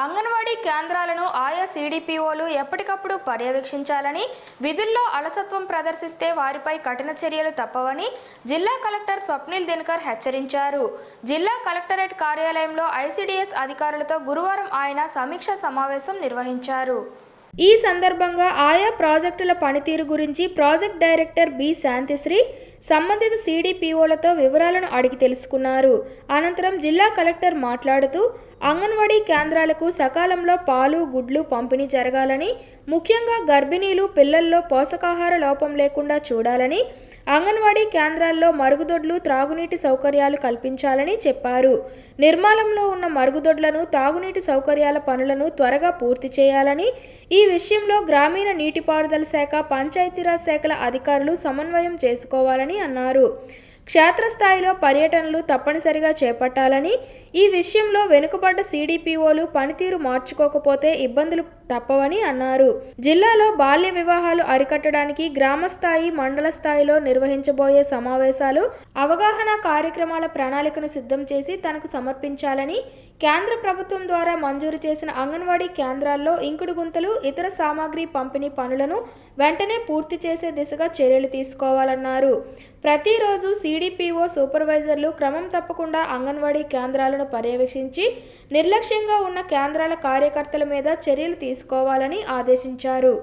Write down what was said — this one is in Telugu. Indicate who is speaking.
Speaker 1: అంగన్వాడీ కేంద్రాలను ఆయా సీడీపీఓలు ఎప్పటికప్పుడు పర్యవేక్షించాలని, విధుల్లో అలసత్వం ప్రదర్శిస్తే వారిపై కఠిన చర్యలు తప్పవని జిల్లా కలెక్టర్ స్వప్నిల్ దినకర్ హెచ్చరించారు. జిల్లా కలెక్టరేట్ కార్యాలయంలో ఐసీడీఎస్ అధికారులతో గురువారం ఆయన సమీక్షా సమావేశం నిర్వహించారు. ఈ సందర్భంగా ఆయా ప్రాజెక్టుల పనితీరు గురించి ప్రాజెక్ట్ డైరెక్టర్ బి శాంతిశ్రీ సంబంధిత సీడీపీఓలతో వివరాలను అడిగి తెలుసుకున్నారు. అనంతరం జిల్లా కలెక్టర్ మాట్లాడుతూ అంగన్వాడీ కేంద్రాలకు సకాలంలో పాలు, గుడ్లు పంపిణీ జరగాలని, ముఖ్యంగా గర్భిణీలు, పిల్లల్లో పోషకాహార లోపం లేకుండా చూడాలని, అంగన్వాడీ కేంద్రాల్లో మరుగుదొడ్లు, త్రాగునీటి సౌకర్యాలు కల్పించాలని చెప్పారు. నిర్మాణంలో ఉన్న మరుగుదొడ్లను, తాగునీటి సౌకర్యాల పనులను త్వరగా పూర్తి చేయాలని, ఈ విషయంలో గ్రామీణ నీటిపారుదల శాఖ, పంచాయతీరాజ్ శాఖల అధికారులు సమన్వయం చేసుకోవాలని అన్నారు. క్షేత్రస్థాయిలో పర్యటనలు తప్పనిసరిగా చేపట్టాలని, ఈ విషయంలో వెనుకబడ్డ సీడీపీఓలు పనితీరు మార్చుకోకపోతే ఇబ్బందులు తప్పవని అన్నారు. జిల్లాలో బాల్య వివాహాలు అరికట్టడానికి గ్రామస్థాయి, మండల స్థాయిలో నిర్వహించబోయే సమావేశాలు, అవగాహన కార్యక్రమాల ప్రణాళికను సిద్ధం చేసి తనకు సమర్పించాలని, కేంద్ర ప్రభుత్వం ద్వారా మంజూరు చేసిన అంగన్వాడీ కేంద్రాల్లో ఇంకుడు గుంతలు, ఇతర సామాగ్రి పంపిణీ పనులను వెంటనే పూర్తి చేసే దిశగా చర్యలు తీసుకోవాలన్నారు. ప్రతిరోజు సీడీపీఓ సూపర్వైజర్లు క్రమం తప్పకుండా అంగన్వాడీ కేంద్రాలను పర్యవేక్షించి నిర్లక్ష్యంగా ఉన్న కేంద్రాల కార్యకర్తల మీద చర్యలు తీసుకోవాలని ఆదేశించారు.